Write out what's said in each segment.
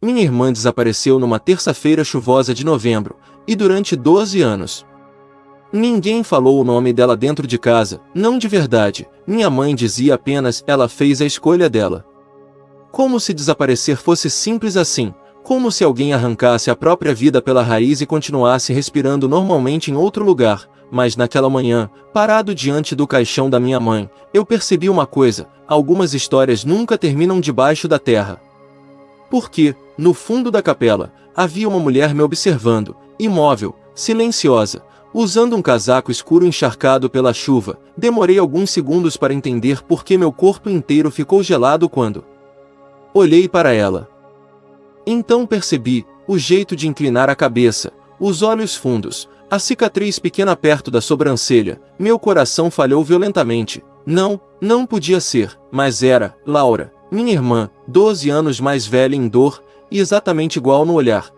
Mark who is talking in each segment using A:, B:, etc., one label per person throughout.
A: Minha irmã desapareceu numa terça-feira chuvosa de novembro, e durante 12 anos. Ninguém falou o nome dela dentro de casa, não de verdade. Minha mãe dizia apenas: ela fez a escolha dela. Como se desaparecer fosse simples assim, como se alguém arrancasse a própria vida pela raiz e continuasse respirando normalmente em outro lugar. Mas naquela manhã, parado diante do caixão da minha mãe, eu percebi uma coisa: algumas histórias nunca terminam debaixo da terra. Porque, no fundo da capela, havia uma mulher me observando, imóvel, silenciosa, usando um casaco escuro encharcado pela chuva. Demorei alguns segundos para entender por que meu corpo inteiro ficou gelado quando olhei para ela. Então percebi o jeito de inclinar a cabeça, os olhos fundos, a cicatriz pequena perto da sobrancelha. Meu coração falhou violentamente. Não podia ser, mas era Laura, minha irmã, 12 anos mais velha em dor, e exatamente igual no olhar.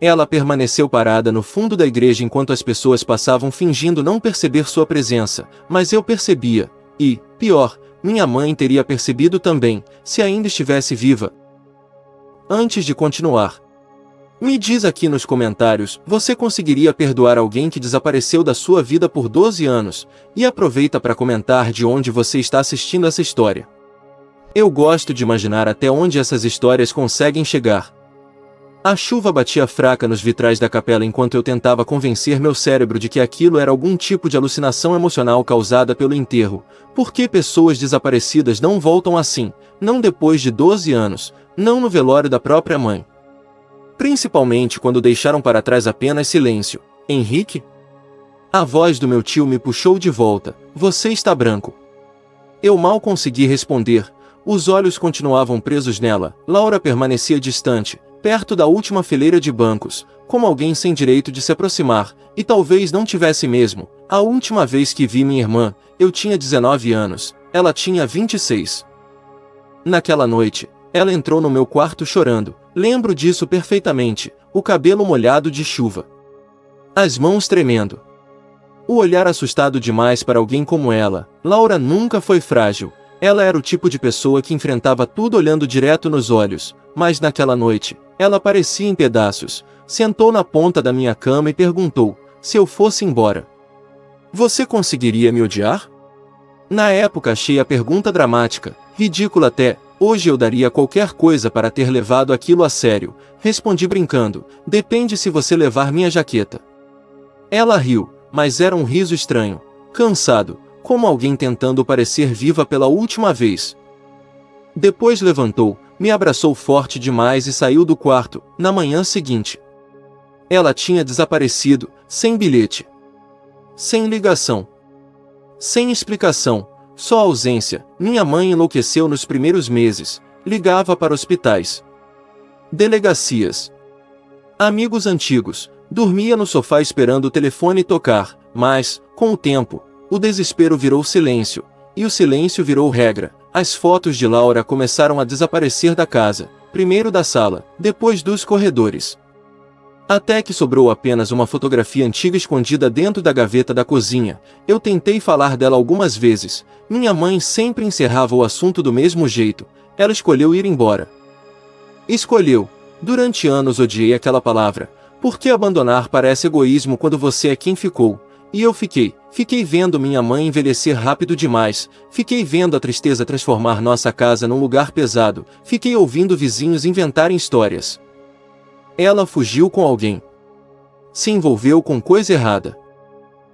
A: Ela permaneceu parada no fundo da igreja enquanto as pessoas passavam fingindo não perceber sua presença, mas eu percebia, e, pior, minha mãe teria percebido também, se ainda estivesse viva. Antes de continuar, me diz aqui nos comentários: você conseguiria perdoar alguém que desapareceu da sua vida por 12 anos? E aproveita para comentar de onde você está assistindo essa história. Eu gosto de imaginar até onde essas histórias conseguem chegar. A chuva batia fraca nos vitrais da capela enquanto eu tentava convencer meu cérebro de que aquilo era algum tipo de alucinação emocional causada pelo enterro. Por que pessoas desaparecidas não voltam assim, não depois de 12 anos, não no velório da própria mãe? Principalmente quando deixaram para trás apenas silêncio. Henrique? A voz do meu tio me puxou de volta. Você está branco. Eu mal consegui responder. Os olhos continuavam presos nela. Laura permanecia distante, perto da última fileira de bancos, como alguém sem direito de se aproximar, e talvez não tivesse mesmo. A última vez que vi minha irmã, eu tinha 19 anos, ela tinha 26. Naquela noite, ela entrou no meu quarto chorando. Lembro disso perfeitamente, o cabelo molhado de chuva, as mãos tremendo, o olhar assustado demais para alguém como ela. Laura nunca foi frágil, ela era o tipo de pessoa que enfrentava tudo olhando direto nos olhos, mas naquela noite, ela parecia em pedaços. Sentou na ponta da minha cama e perguntou: se eu fosse embora, você conseguiria me odiar? Na época achei a pergunta dramática, ridícula até. Hoje eu daria qualquer coisa para ter levado aquilo a sério. Respondi brincando: depende se você levar minha jaqueta. Ela riu, mas era um riso estranho, cansado, como alguém tentando parecer viva pela última vez. Depois levantou, me abraçou forte demais e saiu do quarto. Na manhã seguinte, ela tinha desaparecido, sem bilhete, sem ligação, sem explicação. Só ausência. Minha mãe enlouqueceu nos primeiros meses. Ligava para hospitais, delegacias, amigos antigos. Dormia no sofá esperando o telefone tocar. Mas, com o tempo, o desespero virou silêncio. E o silêncio virou regra. As fotos de Laura começaram a desaparecer da casa. Primeiro da sala, depois dos corredores. Até que sobrou apenas uma fotografia antiga escondida dentro da gaveta da cozinha. Eu tentei falar dela algumas vezes. Minha mãe sempre encerrava o assunto do mesmo jeito. Ela escolheu ir embora. Escolheu. Durante anos odiei aquela palavra. Por que abandonar parece egoísmo quando você é quem ficou? E eu fiquei. Fiquei vendo minha mãe envelhecer rápido demais. Fiquei vendo a tristeza transformar nossa casa num lugar pesado. Fiquei ouvindo vizinhos inventarem histórias. Ela fugiu com alguém. Se envolveu com coisa errada.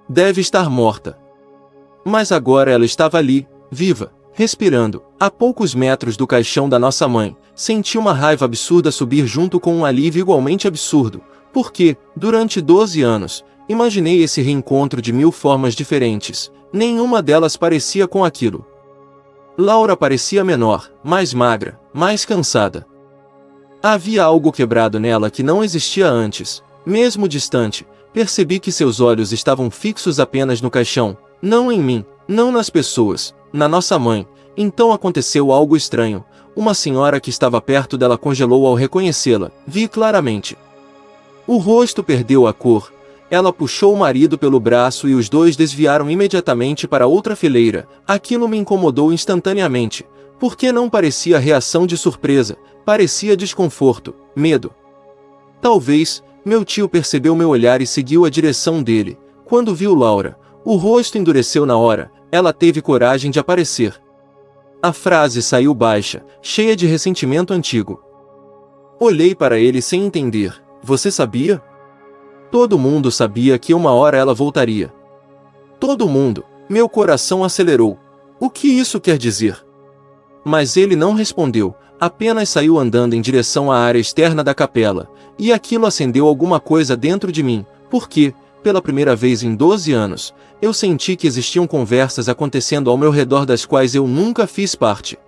A: Deve estar morta. Mas agora ela estava ali, viva, respirando, a poucos metros do caixão da nossa mãe. Senti uma raiva absurda subir junto com um alívio igualmente absurdo. Porque, durante 12 anos, imaginei esse reencontro de 1000 formas diferentes. Nenhuma delas parecia com aquilo. Laura parecia menor, mais magra, mais cansada. Havia algo quebrado nela que não existia antes. Mesmo distante, percebi que seus olhos estavam fixos apenas no caixão, não em mim, não nas pessoas, na nossa mãe. Então aconteceu algo estranho. Uma senhora que estava perto dela congelou ao reconhecê-la. Vi claramente. O rosto perdeu a cor. Ela puxou o marido pelo braço e os dois desviaram imediatamente para outra fileira. Aquilo me incomodou instantaneamente. Porque não parecia reação de surpresa, parecia desconforto, medo. Talvez, meu tio percebeu meu olhar e seguiu a direção dele. Quando viu Laura, o rosto endureceu na hora, ela teve coragem de aparecer. A frase saiu baixa, cheia de ressentimento antigo. Olhei para ele sem entender. Você sabia? Todo mundo sabia que uma hora ela voltaria. Todo mundo. Meu coração acelerou. O que isso quer dizer? Mas ele não respondeu, apenas saiu andando em direção à área externa da capela, e aquilo acendeu alguma coisa dentro de mim, porque, pela primeira vez em 12 anos, eu senti que existiam conversas acontecendo ao meu redor das quais eu nunca fiz parte.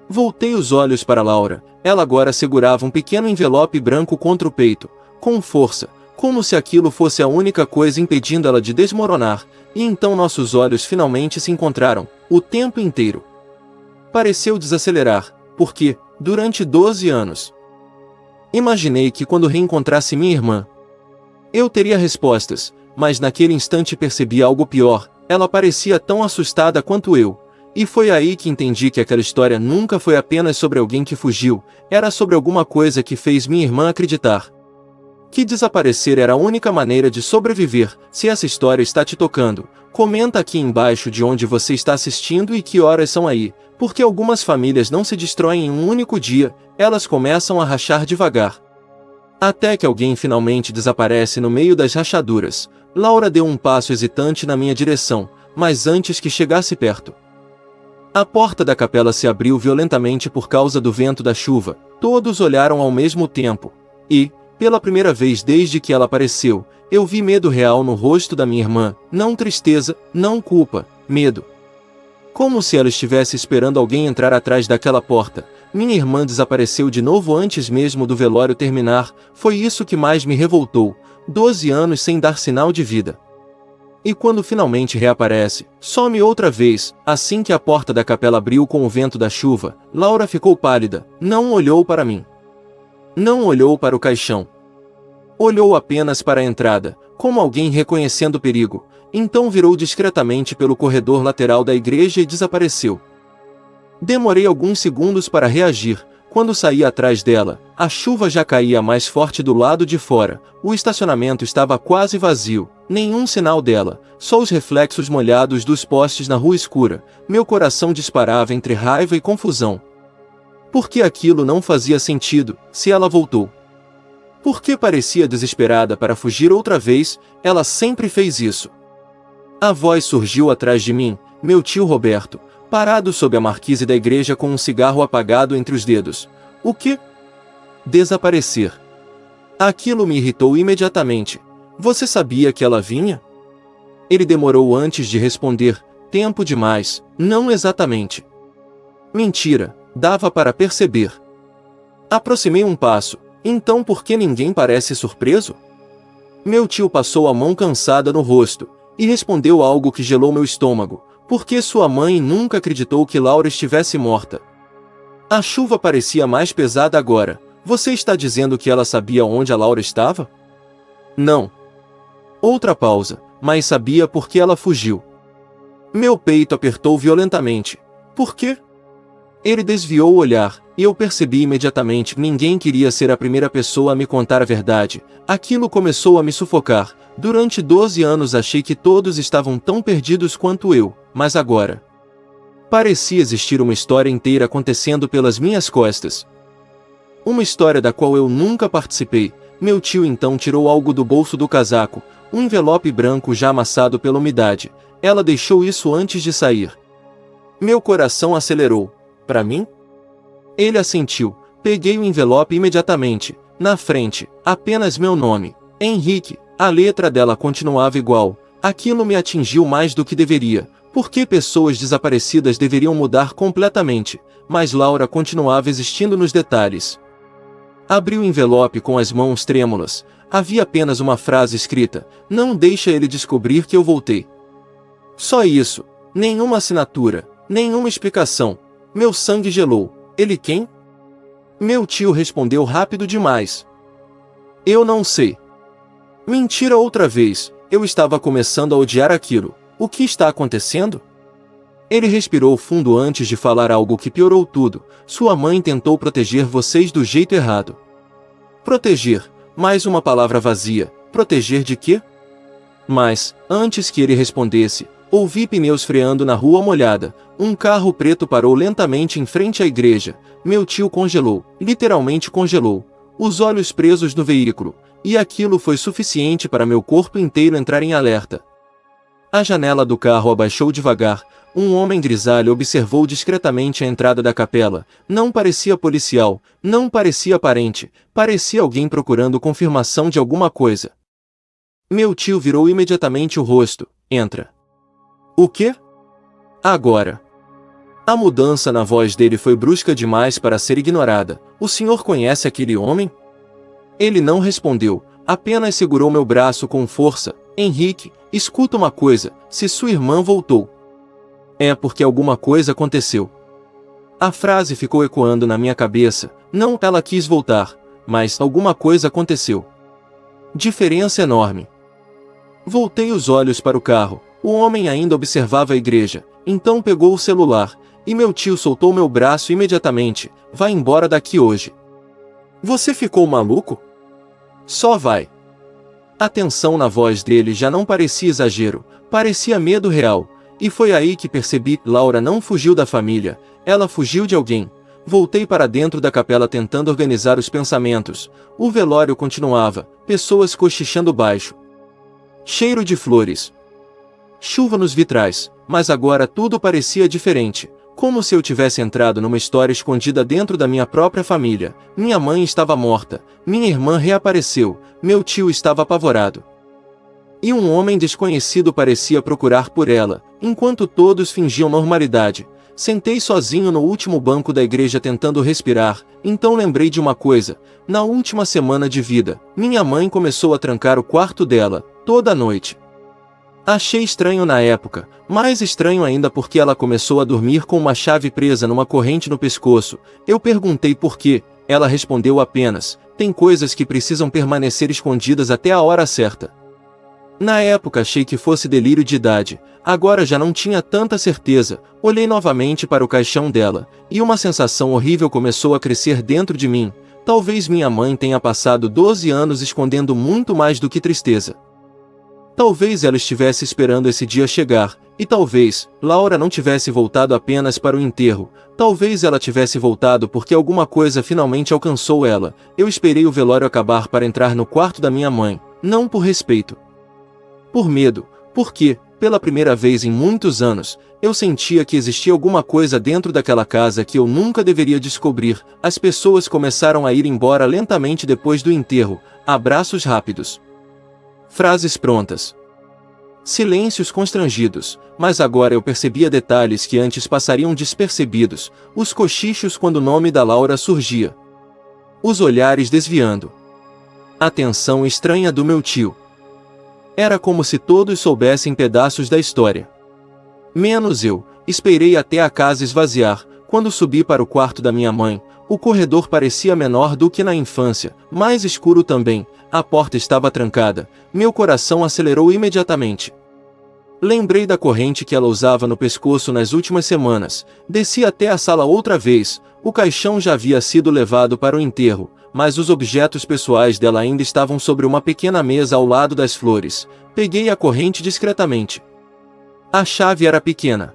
A: Voltei os olhos para Laura, ela agora segurava um pequeno envelope branco contra o peito, com força, como se aquilo fosse a única coisa impedindo ela de desmoronar, e então nossos olhos finalmente se encontraram, o tempo inteiro. Pareceu desacelerar, porque, durante 12 anos, imaginei que quando reencontrasse minha irmã, eu teria respostas, mas naquele instante percebi algo pior, ela parecia tão assustada quanto eu, e foi aí que entendi que aquela história nunca foi apenas sobre alguém que fugiu, era sobre alguma coisa que fez minha irmã acreditar que desaparecer era a única maneira de sobreviver. Se essa história está te tocando, comenta aqui embaixo de onde você está assistindo e que horas são aí, porque algumas famílias não se destroem em um único dia, elas começam a rachar devagar. Até que alguém finalmente desaparece no meio das rachaduras. Laura deu um passo hesitante na minha direção, mas antes que chegasse perto, a porta da capela se abriu violentamente por causa do vento da chuva. Todos olharam ao mesmo tempo, e, pela primeira vez desde que ela apareceu, eu vi medo real no rosto da minha irmã, não tristeza, não culpa, medo. Como se ela estivesse esperando alguém entrar atrás daquela porta. Minha irmã desapareceu de novo antes mesmo do velório terminar, foi isso que mais me revoltou, 12 anos sem dar sinal de vida. E quando finalmente reaparece, some outra vez. Assim que a porta da capela abriu com o vento da chuva, Laura ficou pálida, não olhou para mim. Não olhou para o caixão. Olhou apenas para a entrada, como alguém reconhecendo o perigo, então virou discretamente pelo corredor lateral da igreja e desapareceu. Demorei alguns segundos para reagir. Quando saí atrás dela, a chuva já caía mais forte do lado de fora, o estacionamento estava quase vazio, nenhum sinal dela, só os reflexos molhados dos postes na rua escura. Meu coração disparava entre raiva e confusão. Porque aquilo não fazia sentido, se ela voltou. Porque parecia desesperada para fugir outra vez, ela sempre fez isso. A voz surgiu atrás de mim, meu tio Roberto, parado sob a marquise da igreja com um cigarro apagado entre os dedos. O quê? Desaparecer. Aquilo me irritou imediatamente. Você sabia que ela vinha? Ele demorou antes de responder. Tempo demais, não exatamente. Mentira, dava para perceber. Aproximei um passo. Então por que ninguém parece surpreso? Meu tio passou a mão cansada no rosto, e respondeu algo que gelou meu estômago. Porque sua mãe nunca acreditou que Laura estivesse morta. A chuva parecia mais pesada agora. Você está dizendo que ela sabia onde a Laura estava? Não. Outra pausa, mas sabia por que ela fugiu. Meu peito apertou violentamente. Por quê? Ele desviou o olhar, e eu percebi imediatamente que ninguém queria ser a primeira pessoa a me contar a verdade. Aquilo começou a me sufocar. Durante 12 anos achei que todos estavam tão perdidos quanto eu, mas agora parecia existir uma história inteira acontecendo pelas minhas costas. Uma história da qual eu nunca participei. Meu tio então tirou algo do bolso do casaco, um envelope branco já amassado pela umidade. Ela deixou isso antes de sair. Meu coração acelerou. Para mim? Ele assentiu. Peguei o envelope imediatamente. Na frente, apenas meu nome. Henrique. A letra dela continuava igual. Aquilo me atingiu mais do que deveria. Porque pessoas desaparecidas deveriam mudar completamente. Mas Laura continuava existindo nos detalhes. Abri o envelope com as mãos trêmulas. Havia apenas uma frase escrita. Não deixa ele descobrir que eu voltei. Só isso. Nenhuma assinatura. Nenhuma explicação. Meu sangue gelou. Ele quem? Meu tio respondeu rápido demais. Eu não sei. Mentira outra vez. Eu estava começando a odiar aquilo. O que está acontecendo? Ele respirou fundo antes de falar algo que piorou tudo. Sua mãe tentou proteger vocês do jeito errado. Proteger, mais uma palavra vazia. Proteger de quê? Mas, antes que ele respondesse, ouvi pneus freando na rua molhada. Um carro preto parou lentamente em frente à igreja. Meu tio congelou, literalmente congelou, os olhos presos no veículo, e aquilo foi suficiente para meu corpo inteiro entrar em alerta. A janela do carro abaixou devagar. Um homem grisalho observou discretamente a entrada da capela. Não parecia policial, não parecia parente, parecia alguém procurando confirmação de alguma coisa. Meu tio virou imediatamente o rosto. Entra. O quê? Agora. A mudança na voz dele foi brusca demais para ser ignorada. O senhor conhece aquele homem? Ele não respondeu, apenas segurou meu braço com força. Henrique, escuta uma coisa, se sua irmã voltou. É porque alguma coisa aconteceu. A frase ficou ecoando na minha cabeça. Não, ela quis voltar, mas alguma coisa aconteceu. Diferença enorme. Voltei os olhos para o carro. O homem ainda observava a igreja. Então pegou o celular, e meu tio soltou meu braço imediatamente. Vai embora daqui hoje. Você ficou maluco? Só vai. A tensão na voz dele já não parecia exagero, parecia medo real. E foi aí que percebi, Laura não fugiu da família, ela fugiu de alguém. Voltei para dentro da capela tentando organizar os pensamentos. O velório continuava, pessoas cochichando baixo. Cheiro de flores. Chuva nos vitrais, mas agora tudo parecia diferente. Como se eu tivesse entrado numa história escondida dentro da minha própria família. Minha mãe estava morta, minha irmã reapareceu, meu tio estava apavorado. E um homem desconhecido parecia procurar por ela, enquanto todos fingiam normalidade. Sentei sozinho no último banco da igreja tentando respirar, então lembrei de uma coisa. Na última semana de vida, minha mãe começou a trancar o quarto dela, toda noite. Achei estranho na época, mais estranho ainda porque ela começou a dormir com uma chave presa numa corrente no pescoço. Eu perguntei por quê, ela respondeu apenas, tem coisas que precisam permanecer escondidas até a hora certa. Na época achei que fosse delírio de idade, agora já não tinha tanta certeza. Olhei novamente para o caixão dela, e uma sensação horrível começou a crescer dentro de mim. Talvez minha mãe tenha passado 12 anos escondendo muito mais do que tristeza. Talvez ela estivesse esperando esse dia chegar, e talvez Laura não tivesse voltado apenas para o enterro. Talvez ela tivesse voltado porque alguma coisa finalmente alcançou ela. Eu esperei o velório acabar para entrar no quarto da minha mãe, não por respeito. Por medo, porque, pela primeira vez em muitos anos, eu sentia que existia alguma coisa dentro daquela casa que eu nunca deveria descobrir. As pessoas começaram a ir embora lentamente depois do enterro, abraços rápidos. Frases prontas. Silêncios constrangidos, mas agora eu percebia detalhes que antes passariam despercebidos, os cochichos quando o nome da Laura surgia. Os olhares desviando. A tensão estranha do meu tio. Era como se todos soubessem pedaços da história. Menos eu. Esperei até a casa esvaziar. Quando subi para o quarto da minha mãe, o corredor parecia menor do que na infância, mais escuro também. A porta estava trancada. Meu coração acelerou imediatamente. Lembrei da corrente que ela usava no pescoço nas últimas semanas. Desci até a sala outra vez. O caixão já havia sido levado para o enterro, mas os objetos pessoais dela ainda estavam sobre uma pequena mesa ao lado das flores. Peguei a corrente discretamente. A chave era pequena.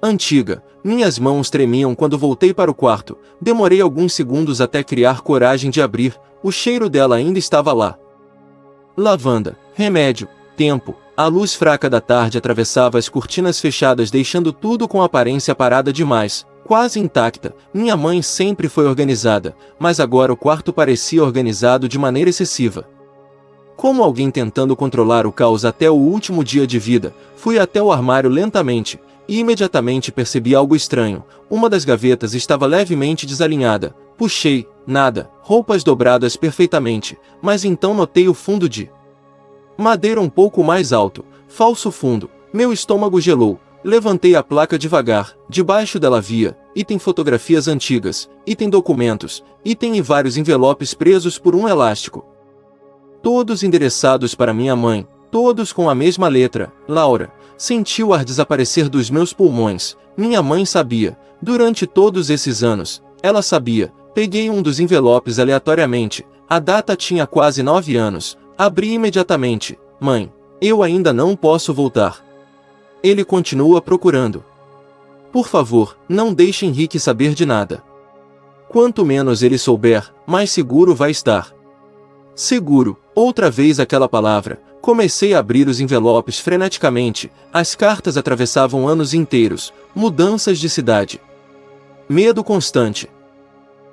A: Antiga. Minhas mãos tremiam quando voltei para o quarto. Demorei alguns segundos até criar coragem de abrir. O cheiro dela ainda estava lá. Lavanda, remédio, tempo. A luz fraca da tarde atravessava as cortinas fechadas deixando tudo com aparência parada demais. Quase intacta. Minha mãe sempre foi organizada, mas agora o quarto parecia organizado de maneira excessiva. Como alguém tentando controlar o caos até o último dia de vida, fui até o armário lentamente, e imediatamente percebi algo estranho. Uma das gavetas estava levemente desalinhada. Puxei, nada, roupas dobradas perfeitamente, mas então notei o fundo de madeira um pouco mais alto, falso fundo. Meu estômago gelou. Levantei a placa devagar. Debaixo dela havia item fotografias antigas, item documentos, item e vários envelopes presos por um elástico. Todos endereçados para minha mãe, todos com a mesma letra, Laura. Senti o ar desaparecer dos meus pulmões. Minha mãe sabia. Durante todos esses anos, ela sabia. Peguei um dos envelopes aleatoriamente. A data tinha quase 9 anos. Abri imediatamente. Mãe, eu ainda não posso voltar. Ele continua procurando. Por favor, não deixe Henrique saber de nada. Quanto menos ele souber, mais seguro vai estar. Seguro, outra vez aquela palavra. Comecei a abrir os envelopes freneticamente. As cartas atravessavam anos inteiros, mudanças de cidade. Medo constante.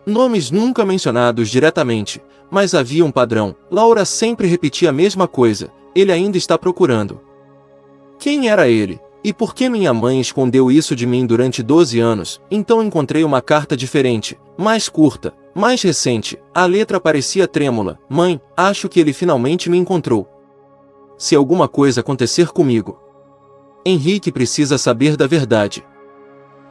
A: Nomes nunca mencionados diretamente, mas havia um padrão. Laura sempre repetia a mesma coisa. Ele ainda está procurando. Quem era ele? E por que minha mãe escondeu isso de mim durante 12 anos? Então encontrei uma carta diferente, mais curta, mais recente. A letra parecia trêmula. Mãe, acho que ele finalmente me encontrou. Se alguma coisa acontecer comigo, Henrique precisa saber da verdade.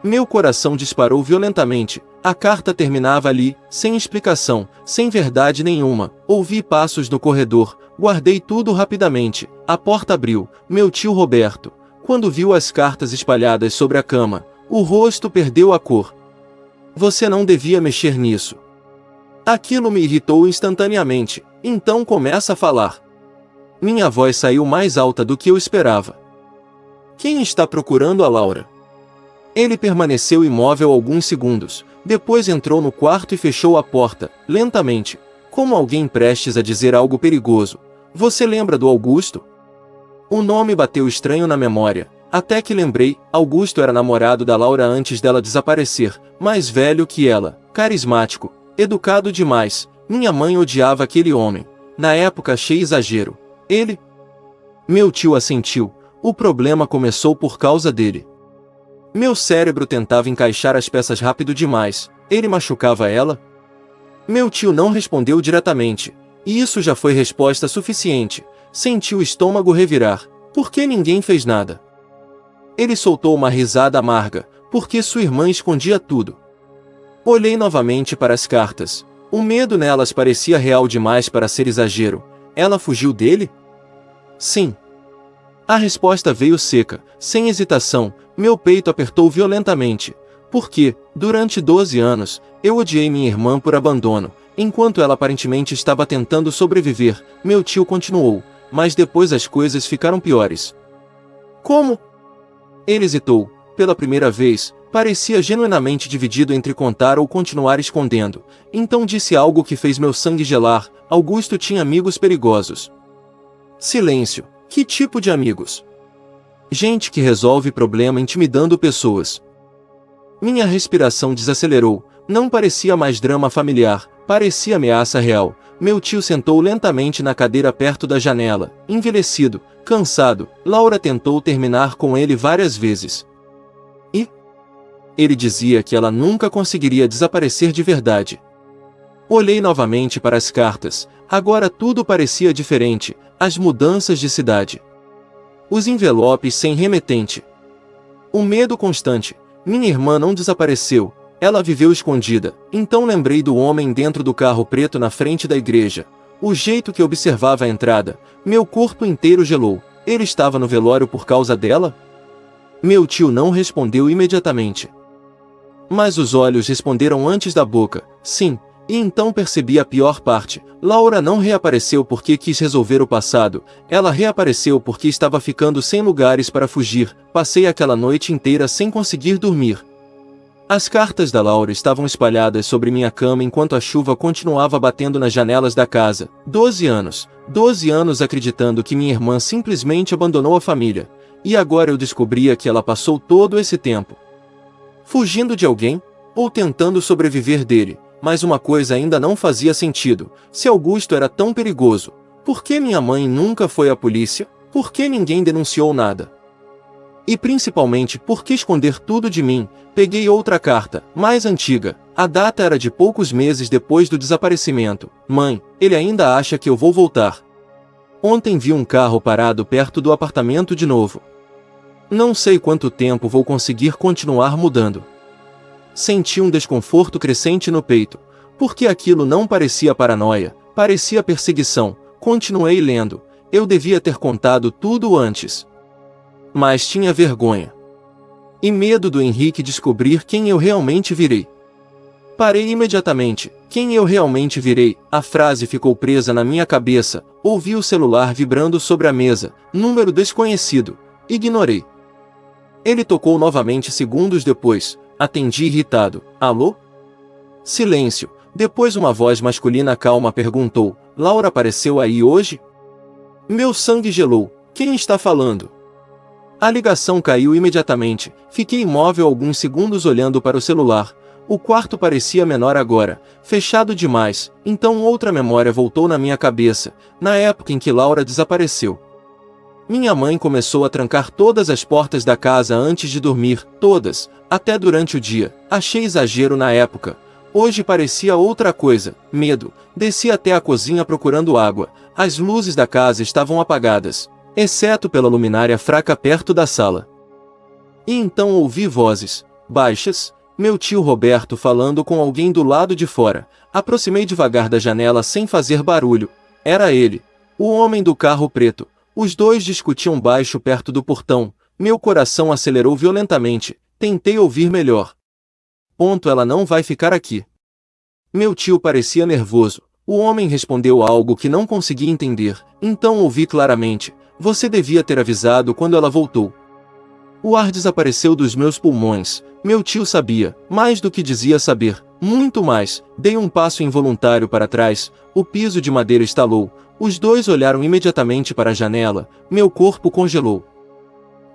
A: Meu coração disparou violentamente. A carta terminava ali, sem explicação, sem verdade nenhuma. Ouvi passos no corredor. Guardei tudo rapidamente. A porta abriu. Meu tio Roberto. Quando viu as cartas espalhadas sobre a cama, o rosto perdeu a cor. Você não devia mexer nisso. Aquilo me irritou instantaneamente. Então começa a falar. Minha voz saiu mais alta do que eu esperava. Quem está procurando a Laura? Ele permaneceu imóvel alguns segundos. Depois entrou no quarto e fechou a porta, lentamente, como alguém prestes a dizer algo perigoso. Você lembra do Augusto? O nome bateu estranho na memória, até que lembrei. Augusto era namorado da Laura antes dela desaparecer, mais velho que ela, carismático, educado demais. Minha mãe odiava aquele homem. Na época achei exagero. Ele? Meu tio assentiu. O problema começou por causa dele. Meu cérebro tentava encaixar as peças rápido demais. Ele machucava ela? Meu tio não respondeu diretamente, e isso já foi resposta suficiente. Senti o estômago revirar. Por que ninguém fez nada? Ele soltou uma risada amarga, porque sua irmã escondia tudo. Olhei novamente para as cartas. O medo nelas parecia real demais para ser exagero. Ela fugiu dele? Sim. A resposta veio seca, sem hesitação. Meu peito apertou violentamente. Porque, durante 12 anos, eu odiei minha irmã por abandono. Enquanto ela aparentemente estava tentando sobreviver, meu tio continuou. Mas depois as coisas ficaram piores. Como? Ele hesitou. Pela primeira vez, parecia genuinamente dividido entre contar ou continuar escondendo. Então disse algo que fez meu sangue gelar. Augusto tinha amigos perigosos. Silêncio. Que tipo de amigos? Gente que resolve problema intimidando pessoas. Minha respiração desacelerou. Não parecia mais drama familiar, parecia ameaça real. Meu tio sentou lentamente na cadeira perto da janela, envelhecido, cansado. Laura tentou terminar com ele várias vezes. E? Ele dizia que ela nunca conseguiria desaparecer de verdade. Olhei novamente para as cartas. Agora tudo parecia diferente. As mudanças de cidade. Os envelopes sem remetente. O medo constante. Minha irmã não desapareceu. Ela viveu escondida. Então lembrei do homem dentro do carro preto na frente da igreja. O jeito que observava a entrada. Meu corpo inteiro gelou. Ele estava no velório por causa dela? Meu tio não respondeu imediatamente. Mas os olhos responderam antes da boca. Sim. E então percebi a pior parte. Laura não reapareceu porque quis resolver o passado. Ela reapareceu porque estava ficando sem lugares para fugir. Passei aquela noite inteira sem conseguir dormir. As cartas da Laura estavam espalhadas sobre minha cama enquanto a chuva continuava batendo nas janelas da casa. 12 anos. 12 anos acreditando que minha irmã simplesmente abandonou a família. E agora eu descobria que ela passou todo esse tempo fugindo de alguém? Ou tentando sobreviver dele? Mas uma coisa ainda não fazia sentido. Se Augusto era tão perigoso, por que minha mãe nunca foi à polícia? Por que ninguém denunciou nada? E principalmente, por que esconder tudo de mim? Peguei outra carta, mais antiga. A data era de poucos meses depois do desaparecimento. Mãe, ele ainda acha que eu vou voltar. Ontem vi um carro parado perto do apartamento de novo. Não sei quanto tempo vou conseguir continuar mudando. Senti um desconforto crescente no peito, porque aquilo não parecia paranoia, parecia perseguição. Continuei lendo. Eu devia ter contado tudo antes. Mas tinha vergonha. E medo do Henrique descobrir quem eu realmente virei. Parei imediatamente. Quem eu realmente virei? A frase ficou presa na minha cabeça. Ouvi o celular vibrando sobre a mesa. Número desconhecido. Ignorei. Ele tocou novamente segundos depois. Atendi irritado. Alô? Silêncio. Depois uma voz masculina calma perguntou. Laura apareceu aí hoje? Meu sangue gelou. Quem está falando? A ligação caiu imediatamente. Fiquei imóvel alguns segundos olhando para o celular. O quarto parecia menor agora, fechado demais, então outra memória voltou na minha cabeça, na época em que Laura desapareceu. Minha mãe começou a trancar todas as portas da casa antes de dormir, todas, até durante o dia. Achei exagero na época. Hoje parecia outra coisa, medo. Desci até a cozinha procurando água. As luzes da casa estavam apagadas, exceto pela luminária fraca perto da sala. E então ouvi vozes, baixas, meu tio Roberto falando com alguém do lado de fora. Aproximei devagar da janela sem fazer barulho. Era ele, o homem do carro preto. Os dois discutiam baixo perto do portão. Meu coração acelerou violentamente. Tentei ouvir melhor. Ela não vai ficar aqui. Meu tio parecia nervoso. O homem respondeu algo que não consegui entender. Então ouvi claramente. Você devia ter avisado quando ela voltou. O ar desapareceu dos meus pulmões. Meu tio sabia, mais do que dizia saber, muito mais. Dei um passo involuntário para trás, o piso de madeira estalou. Os dois olharam imediatamente para a janela, meu corpo congelou.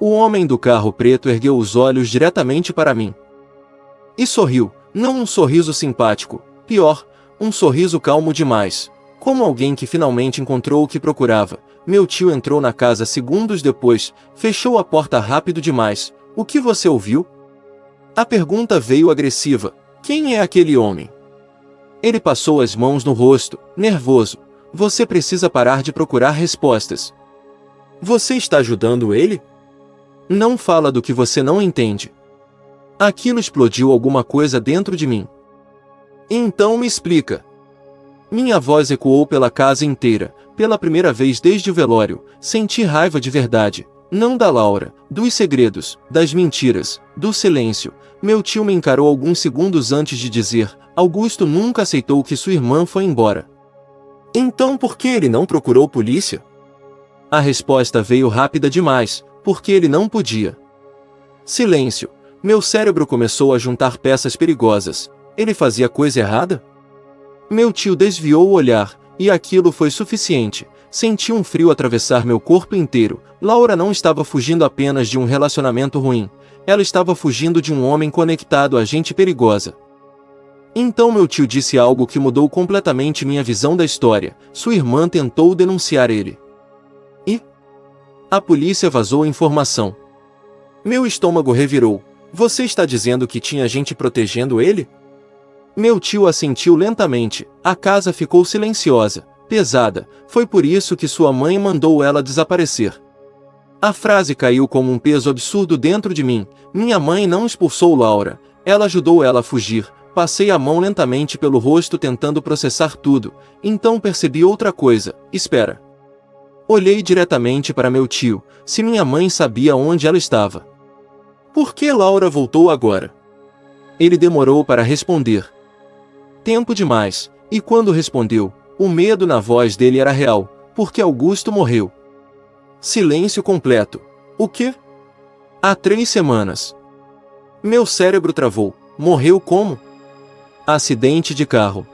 A: O homem do carro preto ergueu os olhos diretamente para mim. E sorriu, não um sorriso simpático, pior, um sorriso calmo demais. Como alguém que finalmente encontrou o que procurava. Meu tio entrou na casa segundos depois, fechou a porta rápido demais. O que você ouviu? A pergunta veio agressiva. Quem é aquele homem? Ele passou as mãos no rosto, nervoso. Você precisa parar de procurar respostas. Você está ajudando ele? Não fala do que você não entende. Aquilo explodiu alguma coisa dentro de mim. Então me explica. Minha voz ecoou pela casa inteira. Pela primeira vez desde o velório, senti raiva de verdade. Não da Laura, dos segredos, das mentiras, do silêncio. Meu tio me encarou alguns segundos antes de dizer, Augusto nunca aceitou que sua irmã foi embora. Então por que ele não procurou polícia? A resposta veio rápida demais, porque ele não podia. Silêncio. Meu cérebro começou a juntar peças perigosas. Ele fazia coisa errada? Meu tio desviou o olhar, e aquilo foi suficiente. Senti um frio atravessar meu corpo inteiro. Laura não estava fugindo apenas de um relacionamento ruim. Ela estava fugindo de um homem conectado a gente perigosa. Então meu tio disse algo que mudou completamente minha visão da história. Sua irmã tentou denunciar ele. E a polícia vazou a informação. Meu estômago revirou. Você está dizendo que tinha gente protegendo ele? Meu tio assentiu lentamente. A casa ficou silenciosa, pesada. Foi por isso que sua mãe mandou ela desaparecer. A frase caiu como um peso absurdo dentro de mim. Minha mãe não expulsou Laura. Ela ajudou ela a fugir. Passei a mão lentamente pelo rosto tentando processar tudo. Então percebi outra coisa. Espera. Olhei diretamente para meu tio. Se minha mãe sabia onde ela estava. Por que Laura voltou agora? Ele demorou para responder. Tempo demais. E quando respondeu, o medo na voz dele era real. Porque Augusto morreu. Silêncio completo. O quê? Há 3 semanas. Meu cérebro travou. Morreu como? Acidente de carro.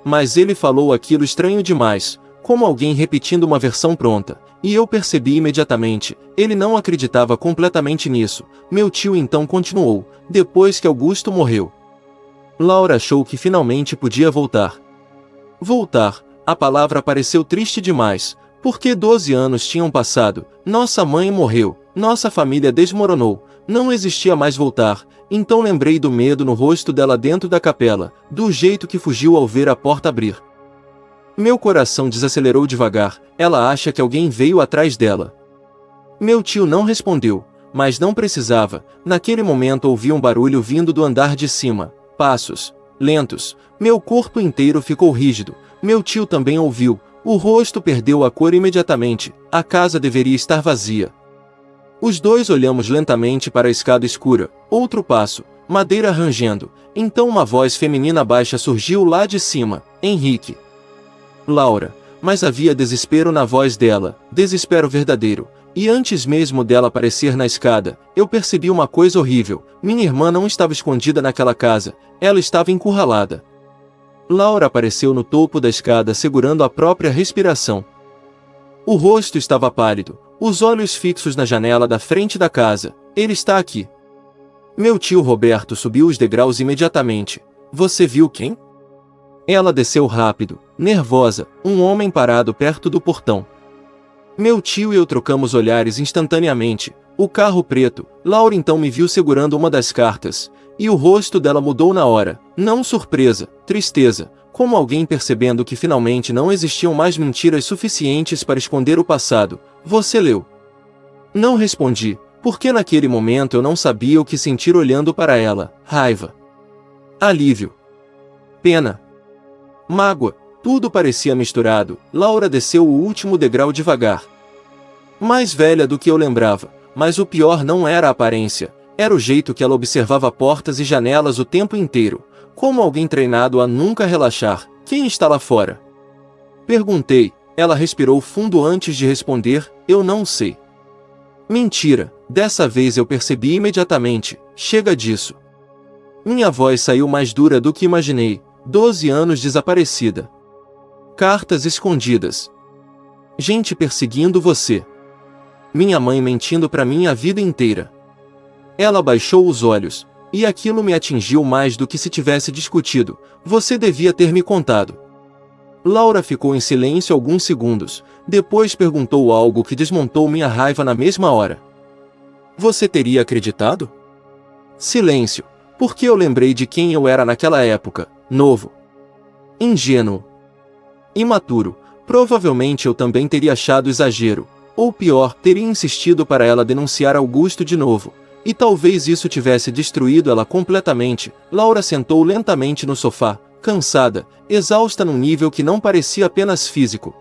A: Mas ele falou aquilo estranho demais, como alguém repetindo uma versão pronta, e eu percebi imediatamente, ele não acreditava completamente nisso. Meu tio então continuou, depois que Augusto morreu. Laura achou que finalmente podia voltar. Voltar, a palavra pareceu triste demais, porque 12 anos tinham passado, nossa mãe morreu, nossa família desmoronou, não existia mais voltar. Então lembrei do medo no rosto dela dentro da capela, do jeito que fugiu ao ver a porta abrir. Meu coração desacelerou devagar, ela acha que alguém veio atrás dela. Meu tio não respondeu, mas não precisava, naquele momento ouvi um barulho vindo do andar de cima, passos, lentos, meu corpo inteiro ficou rígido, meu tio também ouviu, o rosto perdeu a cor imediatamente, a casa deveria estar vazia. Os dois olhamos lentamente para a escada escura. Outro passo, madeira rangendo. Então uma voz feminina baixa surgiu lá de cima. Henrique. Laura. Mas havia desespero na voz dela, desespero verdadeiro. E antes mesmo dela aparecer na escada, eu percebi uma coisa horrível. Minha irmã não estava escondida naquela casa, ela estava encurralada. Laura apareceu no topo da escada segurando a própria respiração. O rosto estava pálido, os olhos fixos na janela da frente da casa. Ele está aqui. Meu tio Roberto subiu os degraus imediatamente. Você viu quem? Ela desceu rápido, nervosa, um homem parado perto do portão. Meu tio e eu trocamos olhares instantaneamente. O carro preto. Laura então me viu segurando uma das cartas. E o rosto dela mudou na hora. Não surpresa, tristeza. Como alguém percebendo que finalmente não existiam mais mentiras suficientes para esconder o passado. Você leu? Não respondi, porque naquele momento eu não sabia o que sentir olhando para ela. Raiva. Alívio. Pena. Mágoa. Tudo parecia misturado. Laura desceu o último degrau devagar. Mais velha do que eu lembrava, mas o pior não era a aparência, era o jeito que ela observava portas e janelas o tempo inteiro, como alguém treinado a nunca relaxar. Quem está lá fora? Perguntei. Ela respirou fundo antes de responder, eu não sei. Mentira, dessa vez eu percebi imediatamente, chega disso. Minha voz saiu mais dura do que imaginei, 12 anos desaparecida. Cartas escondidas. Gente perseguindo você. Minha mãe mentindo para mim a vida inteira. Ela baixou os olhos, e aquilo me atingiu mais do que se tivesse discutido. Você devia ter me contado. Laura ficou em silêncio alguns segundos, depois perguntou algo que desmontou minha raiva na mesma hora. Você teria acreditado? Silêncio, porque eu lembrei de quem eu era naquela época, novo. Ingênuo. Imaturo, provavelmente eu também teria achado exagero, ou pior, teria insistido para ela denunciar Augusto de novo, e talvez isso tivesse destruído ela completamente. Laura sentou lentamente no sofá, cansada, exausta num nível que não parecia apenas físico.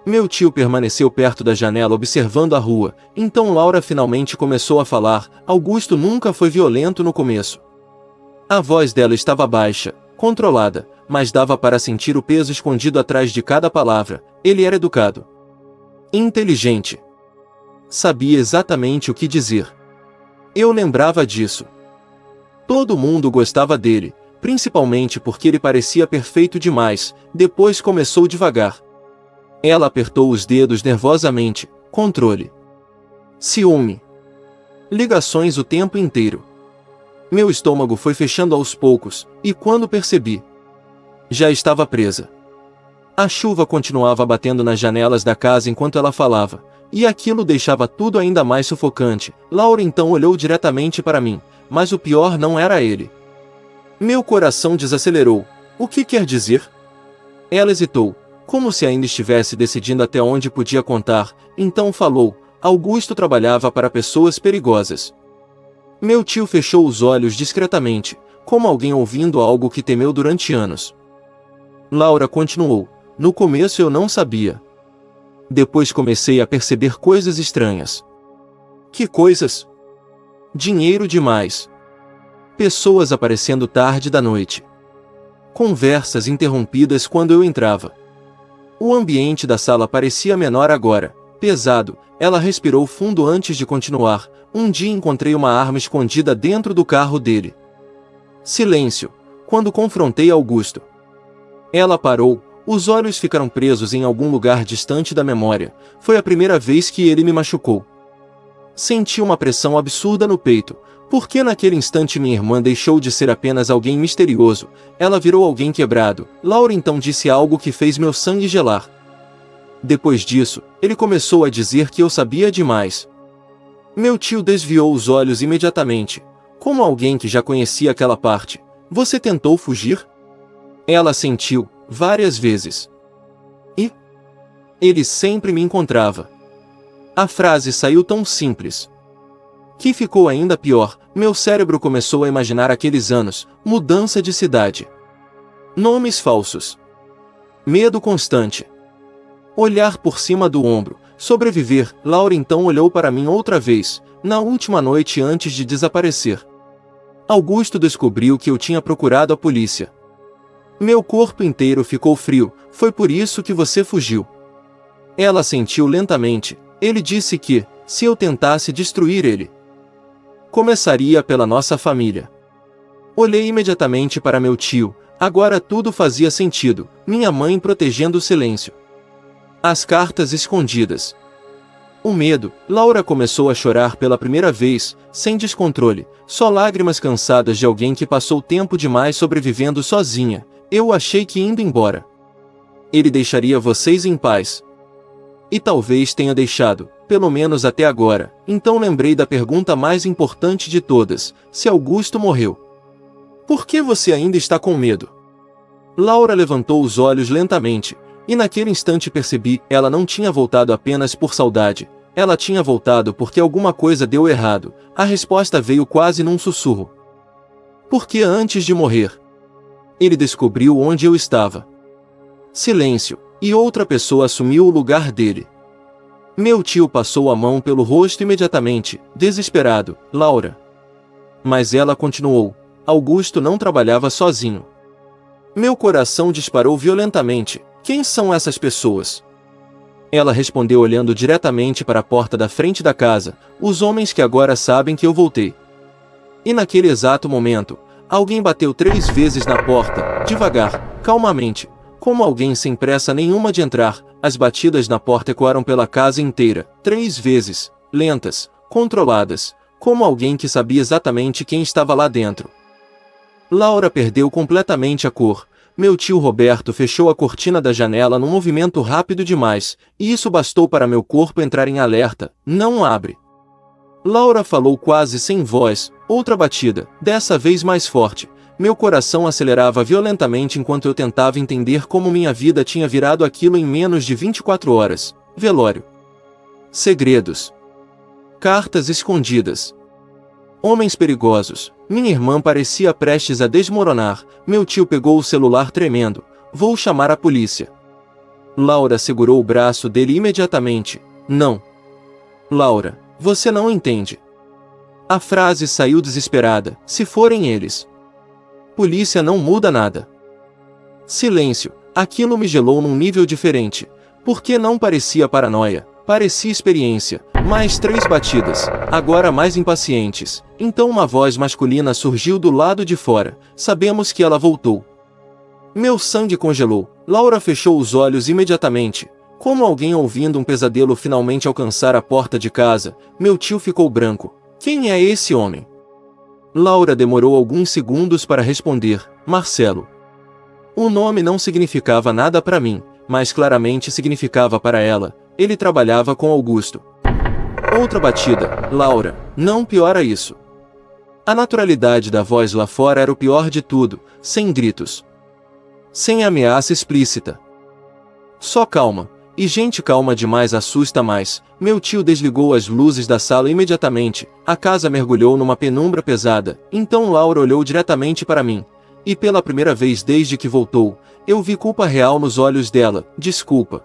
A: Meu tio permaneceu perto da janela observando a rua, então Laura finalmente começou a falar. Augusto nunca foi violento no começo. A voz dela estava baixa, controlada, mas dava para sentir o peso escondido atrás de cada palavra. Ele era educado. Inteligente. Sabia exatamente o que dizer. Eu lembrava disso. Todo mundo gostava dele, principalmente porque ele parecia perfeito demais. Depois começou devagar. Ela apertou os dedos nervosamente. Controle. Ciúme. Ligações o tempo inteiro. Meu estômago foi fechando aos poucos, e quando percebi, já estava presa. A chuva continuava batendo nas janelas da casa enquanto ela falava, e aquilo deixava tudo ainda mais sufocante. Laura então olhou diretamente para mim, mas o pior não era ele. Meu coração desacelerou. O que quer dizer? Ela hesitou, como se ainda estivesse decidindo até onde podia contar, então falou. Augusto trabalhava para pessoas perigosas. Meu tio fechou os olhos discretamente, como alguém ouvindo algo que temeu durante anos. Laura continuou. No começo eu não sabia. Depois comecei a perceber coisas estranhas. Que coisas? Dinheiro demais. Pessoas aparecendo tarde da noite. Conversas interrompidas quando eu entrava. O ambiente da sala parecia menor agora, pesado. Ela respirou fundo antes de continuar. Um dia encontrei uma arma escondida dentro do carro dele. Silêncio, quando confrontei Augusto. Ela parou, os olhos ficaram presos em algum lugar distante da memória. Foi a primeira vez que ele me machucou. Senti uma pressão absurda no peito, porque naquele instante minha irmã deixou de ser apenas alguém misterioso, ela virou alguém quebrado. Laura então disse algo que fez meu sangue gelar. Depois disso, ele começou a dizer que eu sabia demais. Meu tio desviou os olhos imediatamente, como alguém que já conhecia aquela parte. Você tentou fugir? Ela sentiu, várias vezes. E? Ele sempre me encontrava. A frase saiu tão simples que ficou ainda pior. Meu cérebro começou a imaginar aqueles anos, mudança de cidade. Nomes falsos. Medo constante. Olhar por cima do ombro. Sobreviver. Laura então olhou para mim outra vez, na última noite antes de desaparecer. Augusto descobriu que eu tinha procurado a polícia. Meu corpo inteiro ficou frio. Foi por isso que você fugiu. Ela assentiu lentamente. Ele disse que, se eu tentasse destruir ele, começaria pela nossa família. Olhei imediatamente para meu tio. Agora tudo fazia sentido. Minha mãe protegendo o silêncio. As cartas escondidas. O medo. Laura começou a chorar pela primeira vez, sem descontrole, só lágrimas cansadas de alguém que passou tempo demais sobrevivendo sozinha. Eu achei que indo embora, ele deixaria vocês em paz. E talvez tenha deixado, pelo menos até agora. Então lembrei da pergunta mais importante de todas: se Augusto morreu, por que você ainda está com medo? Laura levantou os olhos lentamente, e naquele instante percebi, ela não tinha voltado apenas por saudade. Ela tinha voltado porque alguma coisa deu errado. A resposta veio quase num sussurro. Porque antes de morrer, ele descobriu onde eu estava. Silêncio, e outra pessoa assumiu o lugar dele. Meu tio passou a mão pelo rosto imediatamente, desesperado. Laura. Mas ela continuou. Augusto não trabalhava sozinho. Meu coração disparou violentamente. Quem são essas pessoas? Ela respondeu olhando diretamente para a porta da frente da casa. Os homens que agora sabem que eu voltei. E naquele exato momento, alguém bateu 3 vezes na porta, devagar, calmamente, como alguém sem pressa nenhuma de entrar. As batidas na porta ecoaram pela casa inteira, 3 vezes, lentas, controladas, como alguém que sabia exatamente quem estava lá dentro. Laura perdeu completamente a cor. Meu tio Roberto fechou a cortina da janela num movimento rápido demais, e isso bastou para meu corpo entrar em alerta. Não abre. Laura falou quase sem voz. Outra batida, dessa vez mais forte. Meu coração acelerava violentamente enquanto eu tentava entender como minha vida tinha virado aquilo em menos de 24 horas. Velório. Segredos. Cartas escondidas. Homens perigosos. Minha irmã parecia prestes a desmoronar. Meu tio pegou o celular tremendo. Vou chamar a polícia. Laura segurou o braço dele imediatamente. Não. Laura, você não entende. A frase saiu desesperada. Se forem eles. Polícia não muda nada. Silêncio. Aquilo me gelou num nível diferente. Porque não parecia paranoia. Parecia experiência. Mais 3 batidas, agora mais impacientes. Então uma voz masculina surgiu do lado de fora. Sabemos que ela voltou. Meu sangue congelou. Laura fechou os olhos imediatamente. Como alguém ouvindo um pesadelo finalmente alcançar a porta de casa, meu tio ficou branco. Quem é esse homem? Laura demorou alguns segundos para responder. Marcelo. O nome não significava nada para mim, mas claramente significava para ela. Ele trabalhava com Augusto. Outra batida. Laura, não piora isso. A naturalidade da voz lá fora era o pior de tudo, sem gritos. Sem ameaça explícita. Só calma. E gente calma demais assusta mais. Meu tio desligou as luzes da sala imediatamente. A casa mergulhou numa penumbra pesada. Então Laura olhou diretamente para mim. E pela primeira vez desde que voltou, eu vi culpa real nos olhos dela. Desculpa.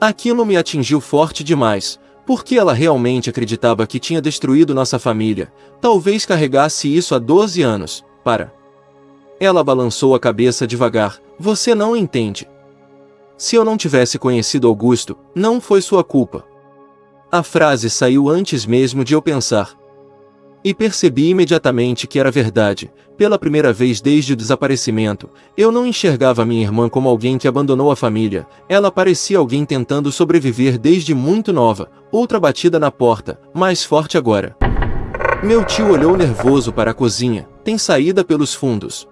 A: Aquilo me atingiu forte demais. Porque ela realmente acreditava que tinha destruído nossa família. Talvez carregasse isso há 12 anos. Para. Ela balançou a cabeça devagar. Você não entende. Se eu não tivesse conhecido Augusto, não foi sua culpa. A frase saiu antes mesmo de eu pensar. E percebi imediatamente que era verdade. Pela primeira vez desde o desaparecimento, eu não enxergava minha irmã como alguém que abandonou a família. Ela parecia alguém tentando sobreviver desde muito nova. Outra batida na porta, mais forte agora. Meu tio olhou nervoso para a cozinha. Tem saída pelos fundos.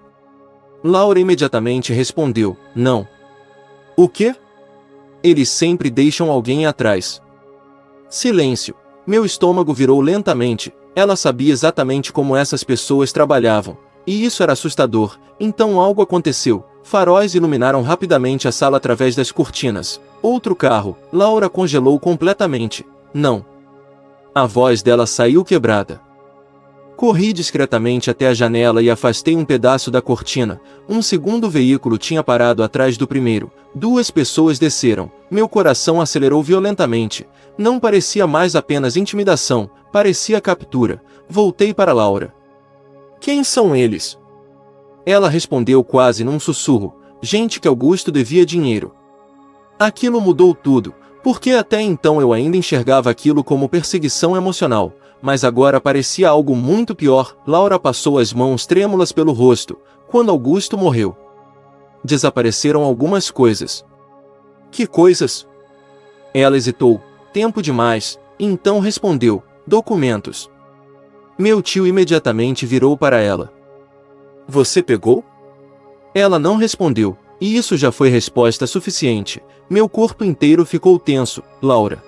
A: Laura imediatamente respondeu, não. O quê? Eles sempre deixam alguém atrás. Silêncio. Meu estômago virou lentamente. Ela sabia exatamente como essas pessoas trabalhavam. E isso era assustador. Então algo aconteceu. Faróis iluminaram rapidamente a sala através das cortinas. Outro carro. Laura congelou completamente. Não. A voz dela saiu quebrada. Corri discretamente até a janela e afastei um pedaço da cortina. Um segundo veículo tinha parado atrás do primeiro. 2 pessoas desceram. meu coração acelerou violentamente. Não parecia mais apenas intimidação, parecia captura. Voltei para Laura. Quem são eles? Ela respondeu quase num sussurro. Gente que Augusto devia dinheiro. Aquilo mudou tudo, porque até então eu ainda enxergava aquilo como perseguição emocional, mas agora parecia algo muito pior. Laura passou as mãos trêmulas pelo rosto. Quando Augusto morreu, desapareceram algumas coisas. Que coisas? Ela hesitou. Tempo demais. Então respondeu. Documentos. Meu tio imediatamente virou para ela. Você pegou? Ela não respondeu, e isso já foi resposta suficiente. Meu corpo inteiro ficou tenso. Laura.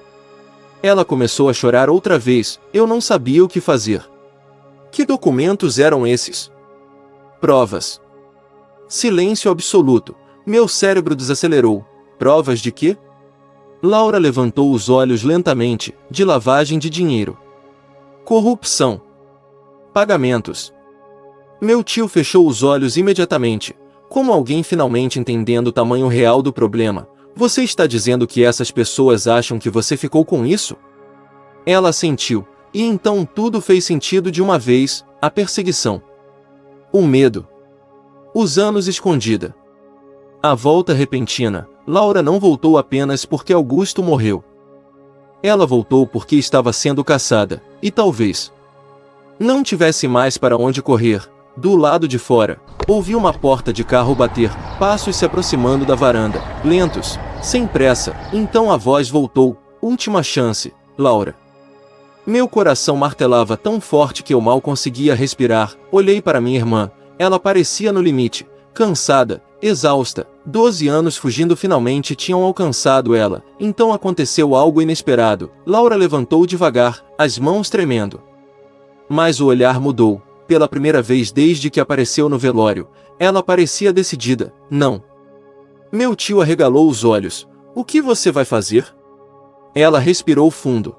A: Ela começou a chorar outra vez. Eu não sabia o que fazer. Que documentos eram esses? Provas. Silêncio absoluto. Meu cérebro desacelerou. Provas de quê? Laura levantou os olhos lentamente. De lavagem de dinheiro. Corrupção. Pagamentos. Meu tio fechou os olhos imediatamente, como alguém finalmente entendendo o tamanho real do problema. Você está dizendo que essas pessoas acham que você ficou com isso? Ela assentiu, e então tudo fez sentido de uma vez. A perseguição. O medo. Os anos escondida. A volta repentina. Laura não voltou apenas porque Augusto morreu. Ela voltou porque estava sendo caçada, e talvez não tivesse mais para onde correr. Do lado de fora, ouvi uma porta de carro bater, passos se aproximando da varanda, lentos, sem pressa. Então a voz voltou. Última chance, Laura. Meu coração martelava tão forte que eu mal conseguia respirar. Olhei para minha irmã. Ela parecia no limite, cansada, exausta. 12 anos fugindo finalmente tinham alcançado ela. Então aconteceu algo inesperado. Laura levantou devagar, as mãos tremendo. Mas o olhar mudou. Pela primeira vez desde que apareceu no velório, ela parecia decidida. Não. Meu tio arregalou os olhos. O que você vai fazer? Ela respirou fundo.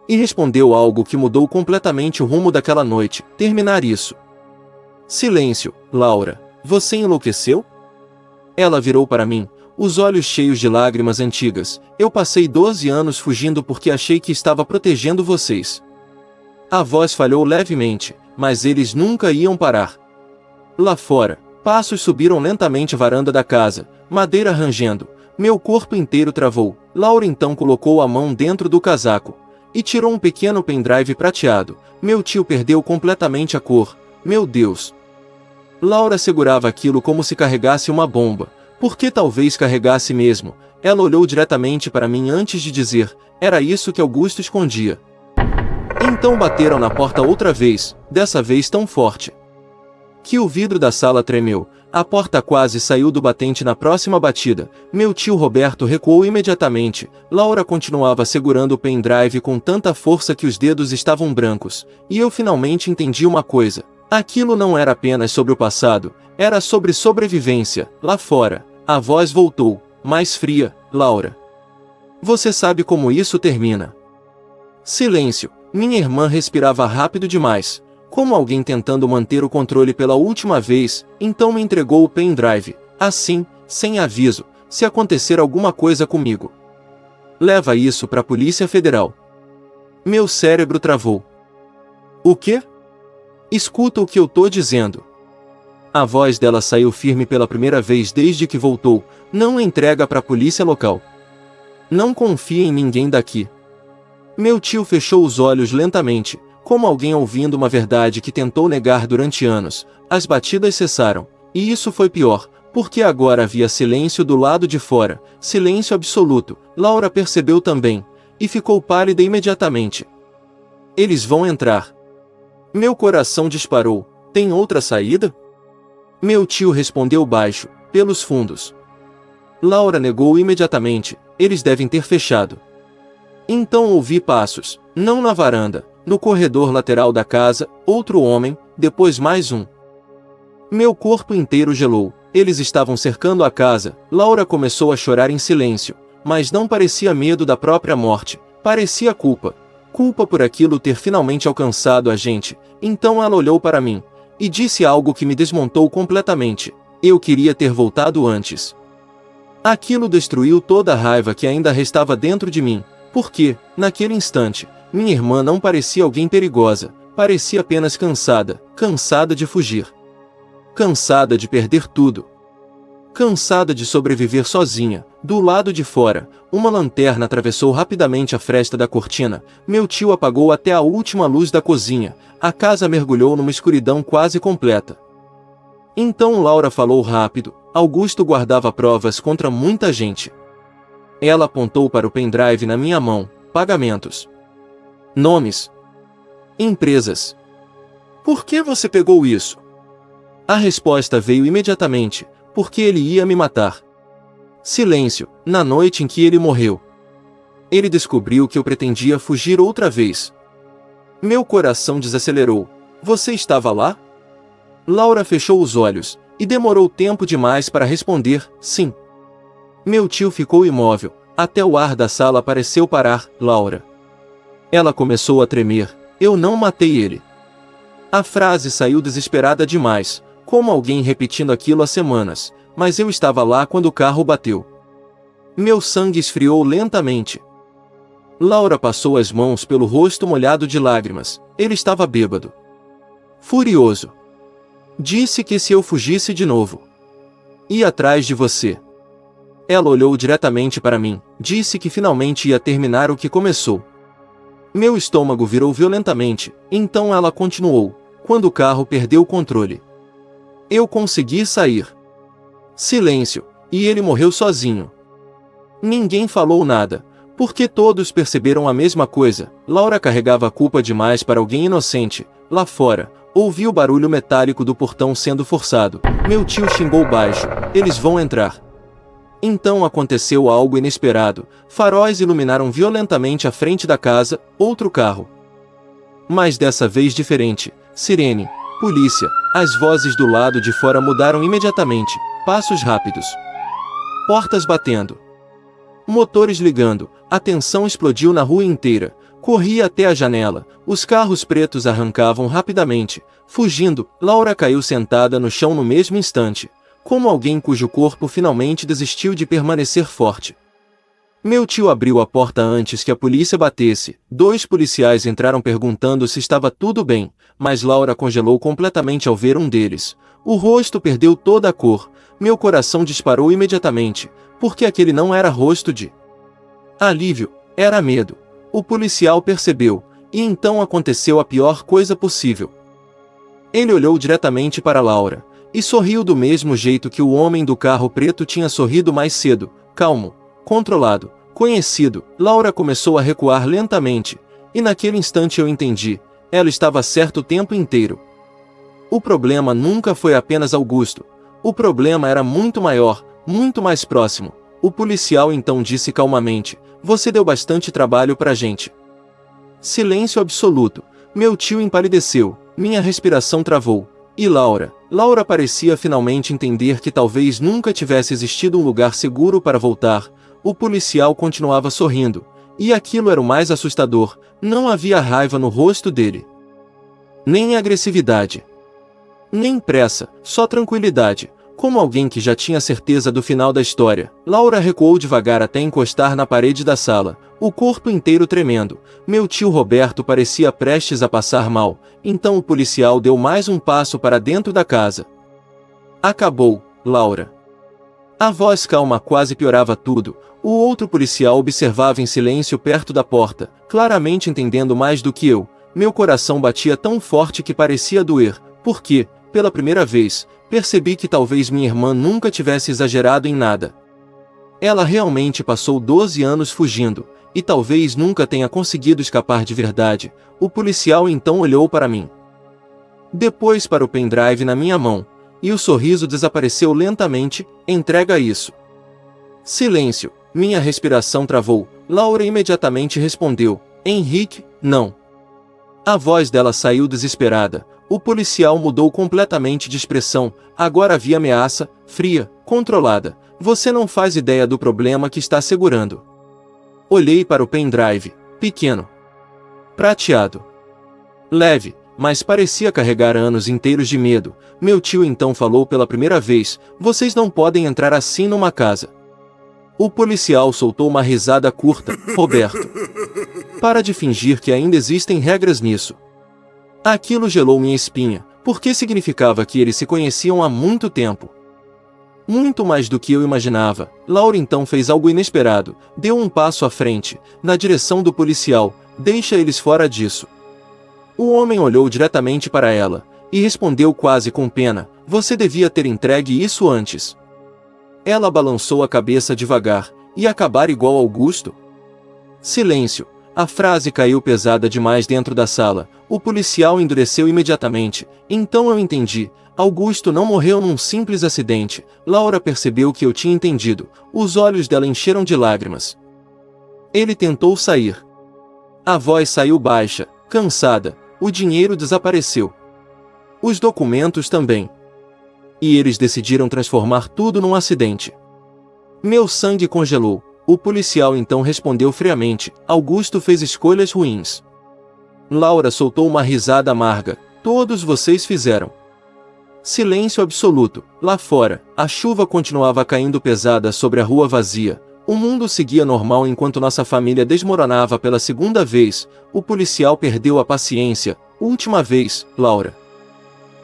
A: E respondeu algo que mudou completamente o rumo daquela noite. Terminar isso. Silêncio, Laura. Você enlouqueceu? Ela virou para mim, os olhos cheios de lágrimas antigas. Eu passei 12 anos fugindo porque achei que estava protegendo vocês. A voz falhou levemente, mas eles nunca iam parar. Lá fora, passos subiram lentamente a varanda da casa, madeira rangendo. Meu corpo inteiro travou. Laura então colocou a mão dentro do casaco e tirou um pequeno pendrive prateado. Meu tio perdeu completamente a cor. Meu Deus! Laura segurava aquilo como se carregasse uma bomba. Porque talvez carregasse mesmo. Ela olhou diretamente para mim antes de dizer, era isso que Augusto escondia. Então bateram na porta outra vez, dessa vez tão forte que o vidro da sala tremeu. A porta quase saiu do batente na próxima batida. Meu tio Roberto recuou imediatamente. Laura continuava segurando o pendrive com tanta força que os dedos estavam brancos. E eu finalmente entendi uma coisa. Aquilo não era apenas sobre o passado, era sobre sobrevivência. Lá fora, a voz voltou, mais fria. Laura. Você sabe como isso termina. Silêncio. Minha irmã respirava rápido demais, como alguém tentando manter o controle pela última vez. Então me entregou o pendrive, assim, sem aviso, se acontecer alguma coisa comigo. Leva isso para a Polícia Federal. Meu cérebro travou. O quê? Escuta o que eu tô dizendo. A voz dela saiu firme pela primeira vez desde que voltou. Não entrega para a polícia local. Não confia em ninguém daqui. Meu tio fechou os olhos lentamente, como alguém ouvindo uma verdade que tentou negar durante anos. As batidas cessaram, e isso foi pior, porque agora havia silêncio do lado de fora, silêncio absoluto. Laura percebeu também, e ficou pálida imediatamente. Eles vão entrar. Meu coração disparou. Tem outra saída? Meu tio respondeu baixo, pelos fundos. Laura negou imediatamente. Eles devem ter fechado. Então ouvi passos, não na varanda, no corredor lateral da casa, outro homem, depois mais um. Meu corpo inteiro gelou. Eles estavam cercando a casa. Laura começou a chorar em silêncio, mas não parecia medo da própria morte, parecia culpa. Culpa por aquilo ter finalmente alcançado a gente. Então ela olhou para mim e disse algo que me desmontou completamente. Eu queria ter voltado antes. Aquilo destruiu toda a raiva que ainda restava dentro de mim, porque, naquele instante, minha irmã não parecia alguém perigosa, parecia apenas cansada, cansada de fugir. Cansada de perder tudo. Cansada de sobreviver sozinha. Do lado de fora, uma lanterna atravessou rapidamente a fresta da cortina, meu tio apagou até a última luz da cozinha, a casa mergulhou numa escuridão quase completa. Então Laura falou rápido, Augusto guardava provas contra muita gente. Ela apontou para o pendrive na minha mão, pagamentos. Nomes. Empresas. Por que você pegou isso? A resposta veio imediatamente, porque ele ia me matar. Silêncio, na noite em que ele morreu. Ele descobriu que eu pretendia fugir outra vez. Meu coração desacelerou. Você estava lá? Laura fechou os olhos, e demorou tempo demais para responder, sim. Meu tio ficou imóvel, até o ar da sala pareceu parar, Laura. Ela começou a tremer, eu não matei ele. A frase saiu desesperada demais, como alguém repetindo aquilo há semanas, mas eu estava lá quando o carro bateu. Meu sangue esfriou lentamente. Laura passou as mãos pelo rosto molhado de lágrimas, ele estava bêbado. Furioso. Disse que se eu fugisse de novo, ia atrás de você. Ela olhou diretamente para mim, disse que finalmente ia terminar o que começou. Meu estômago virou violentamente, então ela continuou, quando o carro perdeu o controle. Eu consegui sair. Silêncio, e ele morreu sozinho. Ninguém falou nada, porque todos perceberam a mesma coisa, Laura carregava a culpa demais para alguém inocente, lá fora. Ouvi o barulho metálico do portão sendo forçado. Meu tio xingou baixo. Eles vão entrar. Então aconteceu algo inesperado. Faróis iluminaram violentamente a frente da casa, outro carro. Mas dessa vez diferente. Sirene, polícia. As vozes do lado de fora mudaram imediatamente. Passos rápidos. Portas batendo. Motores ligando. A tensão explodiu na rua inteira. Corri até a janela, os carros pretos arrancavam rapidamente, fugindo, Laura caiu sentada no chão no mesmo instante, como alguém cujo corpo finalmente desistiu de permanecer forte. Meu tio abriu a porta antes que a polícia batesse, 2 policiais entraram perguntando se estava tudo bem, mas Laura congelou completamente ao ver um deles. O rosto perdeu toda a cor, meu coração disparou imediatamente, porque aquele não era rosto de alívio, era medo. O policial percebeu, e então aconteceu a pior coisa possível. Ele olhou diretamente para Laura, e sorriu do mesmo jeito que o homem do carro preto tinha sorrido mais cedo, calmo, controlado, conhecido. Laura começou a recuar lentamente, e naquele instante eu entendi, ela estava certa o tempo inteiro. O problema nunca foi apenas Augusto, o problema era muito maior, muito mais próximo. O policial então disse calmamente, você deu bastante trabalho pra gente. Silêncio absoluto. Meu tio empalideceu, minha respiração travou. E Laura? Laura parecia finalmente entender que talvez nunca tivesse existido um lugar seguro para voltar. O policial continuava sorrindo. E aquilo era o mais assustador, não havia raiva no rosto dele. Nem agressividade. Nem pressa, só tranquilidade. Como alguém que já tinha certeza do final da história, Laura recuou devagar até encostar na parede da sala, o corpo inteiro tremendo. Meu tio Roberto parecia prestes a passar mal, então o policial deu mais um passo para dentro da casa. Acabou, Laura. A voz calma quase piorava tudo. O outro policial observava em silêncio perto da porta, claramente entendendo mais do que eu. Meu coração batia tão forte que parecia doer, porque, pela primeira vez, percebi que talvez minha irmã nunca tivesse exagerado em nada. Ela realmente passou 12 anos fugindo, e talvez nunca tenha conseguido escapar de verdade. O policial então olhou para mim. Depois para o pendrive na minha mão, e o sorriso desapareceu lentamente. Entrega isso. Silêncio. Minha respiração travou. Laura imediatamente respondeu, Henrique, não. A voz dela saiu desesperada. O policial mudou completamente de expressão, agora havia ameaça, fria, controlada. Você não faz ideia do problema que está segurando. Olhei para o pendrive, pequeno. Prateado. Leve, mas parecia carregar anos inteiros de medo. Meu tio então falou pela primeira vez, vocês não podem entrar assim numa casa. O policial soltou uma risada curta. Roberto, para de fingir que ainda existem regras nisso. Aquilo gelou minha espinha, porque significava que eles se conheciam há muito tempo. Muito mais do que eu imaginava. Laura então fez algo inesperado, deu um passo à frente, na direção do policial. Deixa eles fora disso. O homem olhou diretamente para ela, e respondeu quase com pena, você devia ter entregue isso antes. Ela balançou a cabeça devagar, e acabar igual Augusto? Silêncio. A frase caiu pesada demais dentro da sala. O policial endureceu imediatamente. Então eu entendi. Augusto não morreu num simples acidente. Laura percebeu que eu tinha entendido. Os olhos dela encheram de lágrimas. Ele tentou sair. A voz saiu baixa, cansada. O dinheiro desapareceu. Os documentos também. E eles decidiram transformar tudo num acidente. Meu sangue congelou. O policial então respondeu friamente, Augusto fez escolhas ruins. Laura soltou uma risada amarga. Todos vocês fizeram. Silêncio absoluto. Lá fora, a chuva continuava caindo pesada sobre a rua vazia. O mundo seguia normal enquanto nossa família desmoronava pela segunda vez. O policial perdeu a paciência. Última vez, Laura.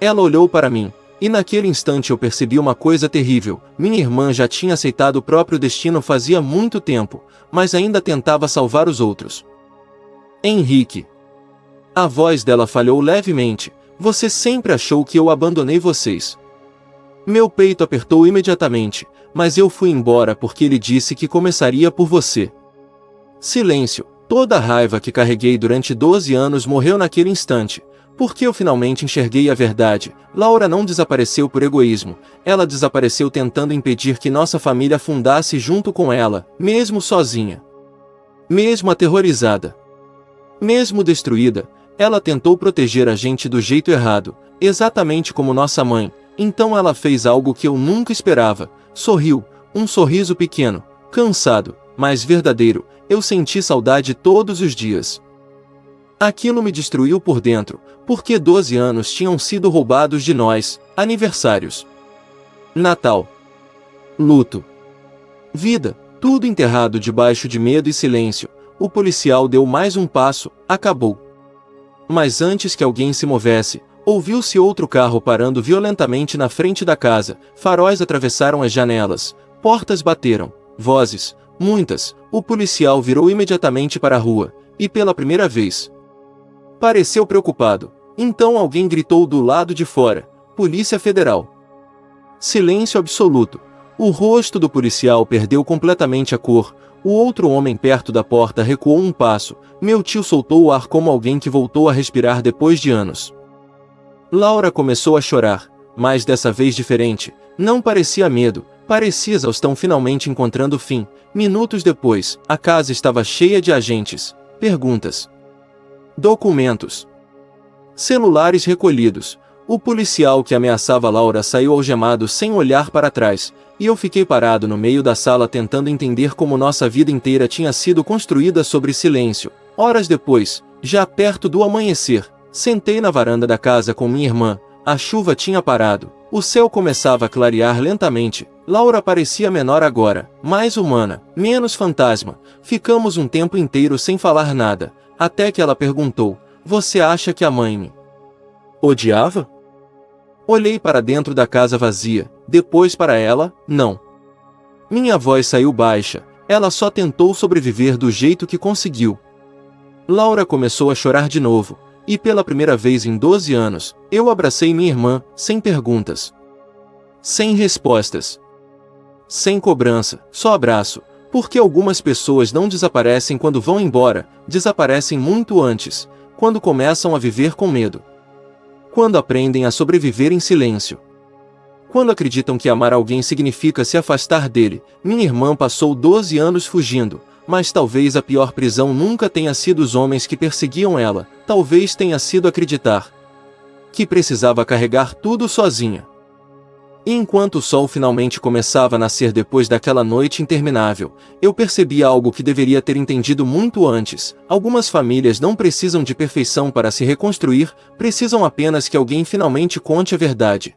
A: Ela olhou para mim. E naquele instante eu percebi uma coisa terrível. Minha irmã já tinha aceitado o próprio destino fazia muito tempo, mas ainda tentava salvar os outros. Henrique. A voz dela falhou levemente. Você sempre achou que eu abandonei vocês. Meu peito apertou imediatamente, mas eu fui embora porque ele disse que começaria por você. Silêncio. Toda a raiva que carreguei durante 12 anos morreu naquele instante. Porque eu finalmente enxerguei a verdade. Laura não desapareceu por egoísmo. Ela desapareceu tentando impedir que nossa família afundasse junto com ela, mesmo sozinha. Mesmo aterrorizada. Mesmo destruída, ela tentou proteger a gente do jeito errado, exatamente como nossa mãe. Então ela fez algo que eu nunca esperava. Sorriu, um sorriso pequeno, cansado, mas verdadeiro. Eu senti saudade todos os dias. Aquilo me destruiu por dentro, porque 12 anos tinham sido roubados de nós, aniversários, Natal, luto, vida, tudo enterrado debaixo de medo e silêncio. O policial deu mais um passo, acabou. Mas antes que alguém se movesse, ouviu-se outro carro parando violentamente na frente da casa, faróis atravessaram as janelas, portas bateram, vozes, muitas. O policial virou imediatamente para a rua, e pela primeira vez, pareceu preocupado. Então alguém gritou do lado de fora, Polícia Federal. Silêncio absoluto. O rosto do policial perdeu completamente a cor. O outro homem perto da porta recuou um passo. Meu tio soltou o ar como alguém que voltou a respirar depois de anos. Laura começou a chorar, mas dessa vez diferente. Não parecia medo, parecia exaustão finalmente encontrando fim. Minutos depois, a casa estava cheia de agentes, perguntas, documentos, celulares recolhidos. O policial que ameaçava Laura saiu algemado sem olhar para trás, e eu fiquei parado no meio da sala tentando entender como nossa vida inteira tinha sido construída sobre silêncio. Horas depois, já perto do amanhecer, sentei na varanda da casa com minha irmã. A chuva tinha parado, o céu começava a clarear lentamente. Laura parecia menor agora, mais humana, menos fantasma. Ficamos um tempo inteiro sem falar nada, até que ela perguntou, você acha que a mãe me odiava? Olhei para dentro da casa vazia, depois para ela, não. Minha voz saiu baixa, ela só tentou sobreviver do jeito que conseguiu. Laura começou a chorar de novo, e pela primeira vez em 12 anos, eu abracei minha irmã, sem perguntas, sem respostas, sem cobrança, só abraço, porque algumas pessoas não desaparecem quando vão embora, desaparecem muito antes, quando começam a viver com medo. Quando aprendem a sobreviver em silêncio. Quando acreditam que amar alguém significa se afastar dele. Minha irmã passou 12 anos fugindo, mas talvez a pior prisão nunca tenha sido os homens que perseguiam ela, talvez tenha sido acreditar que precisava carregar tudo sozinha. E enquanto o sol finalmente começava a nascer depois daquela noite interminável, eu percebi algo que deveria ter entendido muito antes. Algumas famílias não precisam de perfeição para se reconstruir, precisam apenas que alguém finalmente conte a verdade.